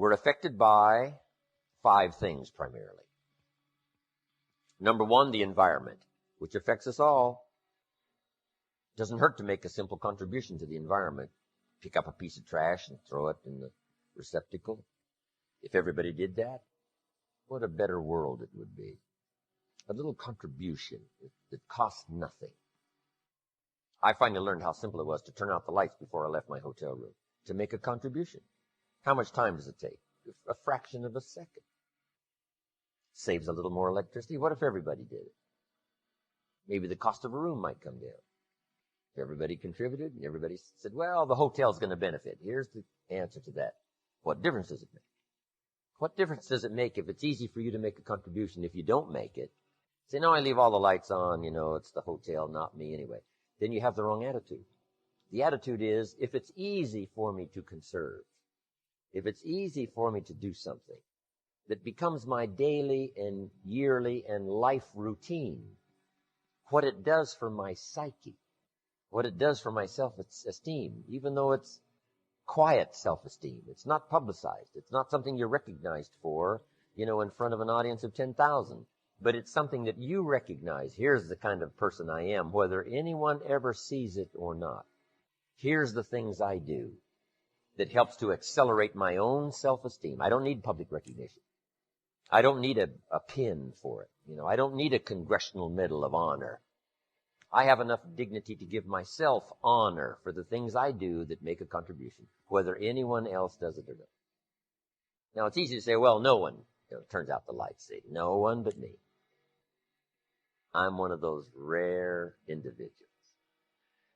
We're affected by 5 things primarily. Number 1, the environment, which affects us all. It doesn't hurt to make a simple contribution to the environment. Pick up a piece of trash and throw it in the receptacle. If everybody did that, what a better world it would be. A little contribution that costs nothing. I finally learned how simple it was to turn out the lights before I left my hotel room, to make a contribution. How much time does it take? A fraction of a second. Saves a little more electricity. What if everybody did it? Maybe the cost of a room might come down. If everybody contributed and everybody said, well, the hotel's going to benefit. Here's the answer to that. What difference does it make? What difference does it make if it's easy for you to make a contribution if you don't make it? Say, no, I leave all the lights on, it's the hotel, not me anyway. Then you have the wrong attitude. The attitude is, if it's easy for me to conserve, if it's easy for me to do something that becomes my daily and yearly and life routine, what it does for my psyche, what it does for my self-esteem, even though it's quiet self-esteem, it's not publicized, it's not something you're recognized for, in front of an audience of 10,000, but it's something that you recognize. Here's the kind of person I am, whether anyone ever sees it or not. Here's the things I do that helps to accelerate my own self-esteem. I don't need public recognition. I don't need a pin for it. I don't need a Congressional Medal of Honor. I have enough dignity to give myself honor for the things I do that make a contribution, whether anyone else does it or not. Now, it's easy to say, well, no one. It turns out the lights say, no one but me. I'm one of those rare individuals.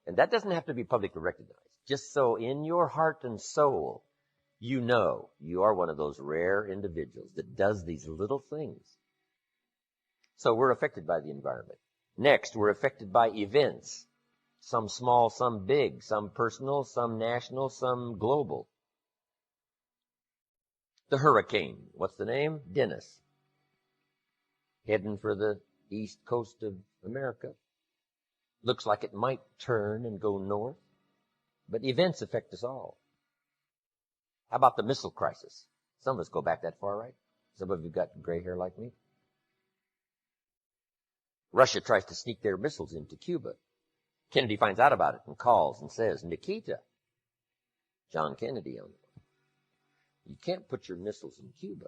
And that doesn't have to be publicly recognized. Just so in your heart and soul, you know you are one of those rare individuals that does these little things. So we're affected by the environment. Next, we're affected by events. Some small, some big, some personal, some national, some global. The hurricane, what's the name? Dennis. Heading for the east coast of America. Looks like it might turn and go north. But events affect us all. How about the missile crisis? Some of us go back that far, right? Some of you got gray hair like me. Russia tries to sneak their missiles into Cuba. Kennedy finds out about it and calls and says, Nikita, John Kennedy on it. You can't put your missiles in Cuba.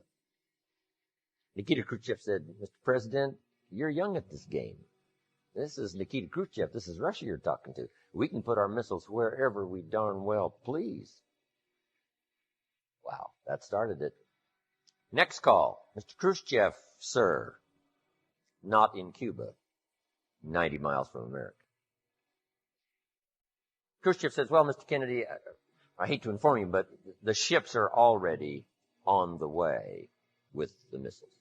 Nikita Khrushchev said, Mr. President, you're young at this game. This is Nikita Khrushchev. This is Russia you're talking to. We can put our missiles wherever we darn well please. Wow, that started it. Next call. Mr. Khrushchev, sir. Not in Cuba. 90 miles from America. Khrushchev says, well, Mr. Kennedy, I hate to inform you, but the ships are already on the way with the missiles.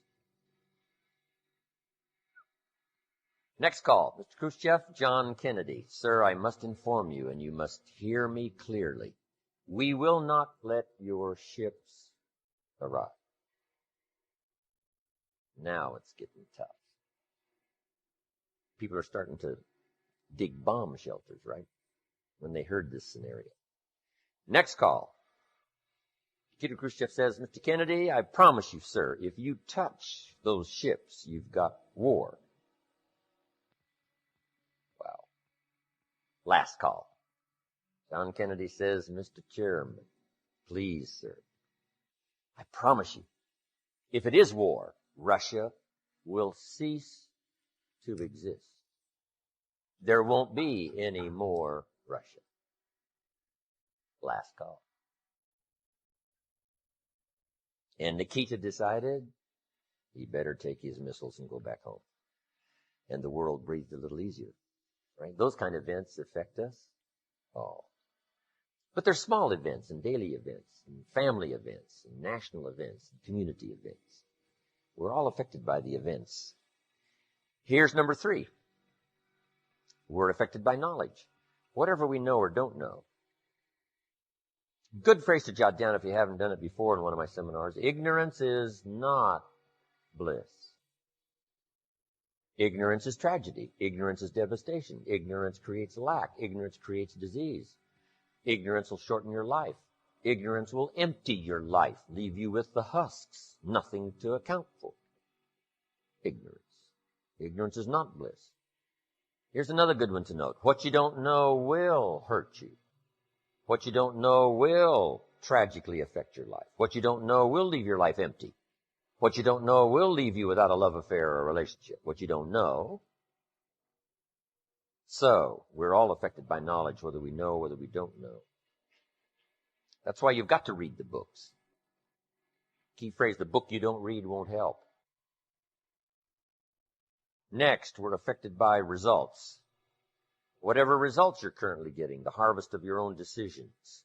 Next call. Mr. Khrushchev, John Kennedy. Sir, I must inform you, and you must hear me clearly. We will not let your ships arrive. Now it's getting tough. People are starting to dig bomb shelters, right? When they heard this scenario. Next call. Nikita Khrushchev says, Mr. Kennedy, I promise you, sir, if you touch those ships, you've got war. Wow. Last call. John Kennedy says, Mr. Chairman, please, sir, I promise you, if it is war, Russia will cease to exist. There won't be any more Russia. Last call. And Nikita decided he better take his missiles and go back home. And the world breathed a little easier. Right? Those kind of events affect us all. But there's small events and daily events and family events and national events and community events. We're all affected by the events. Here's number 3. We're affected by knowledge. Whatever we know or don't know. Good phrase to jot down if you haven't done it before in one of my seminars. Ignorance is not bliss. Ignorance is tragedy. Ignorance is devastation. Ignorance creates lack. Ignorance creates disease. Ignorance will shorten your life. Ignorance will empty your life, leave you with the husks, nothing to account for. Ignorance. Ignorance is not bliss. Here's another good one to note. What you don't know will hurt you. What you don't know will tragically affect your life. What you don't know will leave your life empty. What you don't know will leave you without a love affair or a relationship. What you don't know. So, we're all affected by knowledge, whether we know or whether we don't know. That's why you've got to read the books. Key phrase, the book you don't read won't help. Next, we're affected by results. Whatever results you're currently getting, the harvest of your own decisions.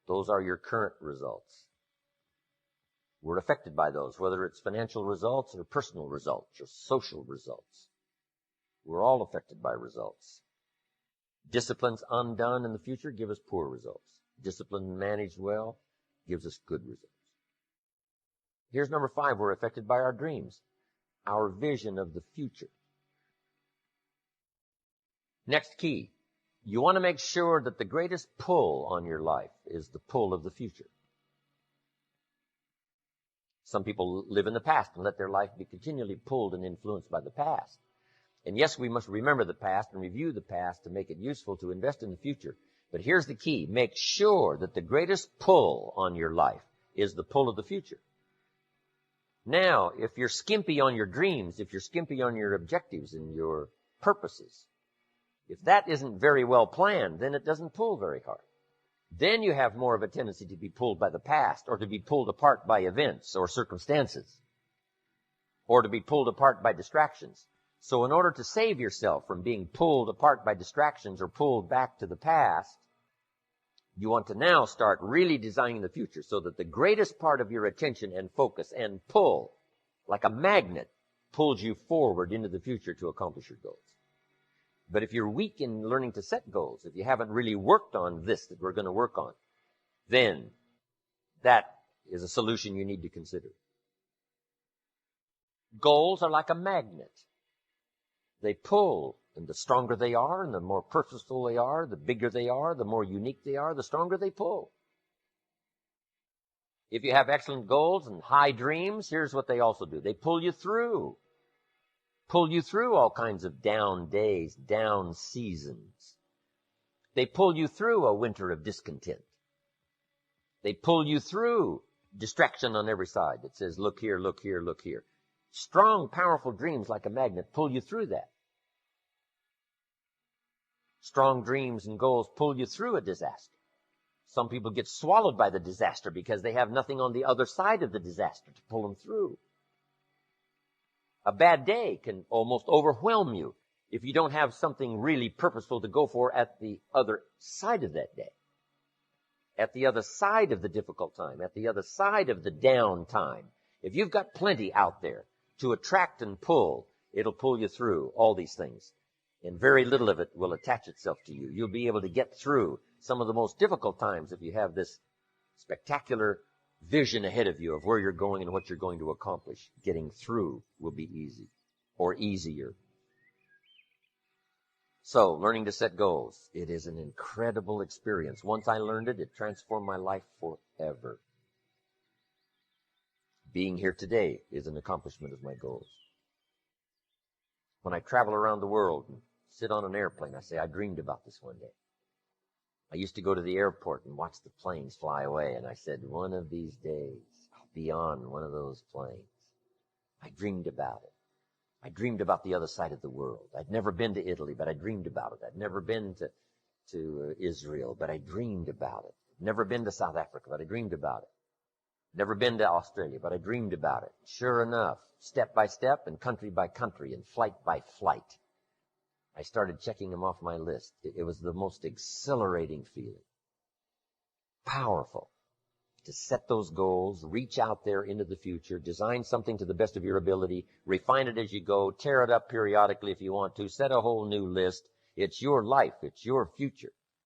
Those are your current results. We're affected by those, whether it's financial results or personal results or social results. We're all affected by results. Disciplines undone in the future give us poor results. Discipline managed well gives us good results. Here's number 5. We're affected by our dreams, our vision of the future. Next key. You want to make sure that the greatest pull on your life is the pull of the future. Some people live in the past and let their life be continually pulled and influenced by the past. And yes, we must remember the past and review the past to make it useful to invest in the future. But here's the key. Make sure that the greatest pull on your life is the pull of the future. Now, if you're skimpy on your dreams, if you're skimpy on your objectives and your purposes, if that isn't very well planned, then it doesn't pull very hard. Then you have more of a tendency to be pulled by the past, or to be pulled apart by events or circumstances, or to be pulled apart by distractions. So in order to save yourself from being pulled apart by distractions or pulled back to the past, you want to now start really designing the future so that the greatest part of your attention and focus and pull, like a magnet, pulls you forward into the future to accomplish your goals. But if you're weak in learning to set goals, if you haven't really worked on this that we're going to work on, then that is a solution you need to consider. Goals are like a magnet. They pull, and the stronger they are, and the more purposeful they are, the bigger they are, the more unique they are, the stronger they pull. If you have excellent goals and high dreams, here's what they also do. They pull you through all kinds of down days, down seasons. They pull you through a winter of discontent. They pull you through distraction on every side that says, look here, look here, look here. Strong, powerful dreams like a magnet pull you through that. Strong dreams and goals pull you through a disaster. Some people get swallowed by the disaster because they have nothing on the other side of the disaster to pull them through. A bad day can almost overwhelm you if you don't have something really purposeful to go for at the other side of that day. At the other side of the difficult time, at the other side of the down time. If you've got plenty out there to attract and pull, it'll pull you through all these things. And very little of it will attach itself to you. You'll be able to get through some of the most difficult times if you have this spectacular vision ahead of you of where you're going and what you're going to accomplish. Getting through will be easy or easier. So, learning to set goals. It is an incredible experience. Once I learned it, it transformed my life forever. Being here today is an accomplishment of my goals. When I travel around the world and sit on an airplane, I say, I dreamed about this one day. I used to go to the airport and watch the planes fly away, and I said, one of these days, I'll be on one of those planes. I dreamed about it. I dreamed about the other side of the world. I'd never been to Italy, but I dreamed about it. I'd never been to Israel, but I dreamed about it. Never been to South Africa, but I dreamed about it. Never been to Australia, but I dreamed about it. Sure enough, step by step and country by country and flight by flight, I started checking them off my list. It was the most exhilarating feeling. Powerful. To set those goals, reach out there into the future, design something to the best of your ability, refine it as you go, tear it up periodically if you want to, set a whole new list. It's your life. It's your future.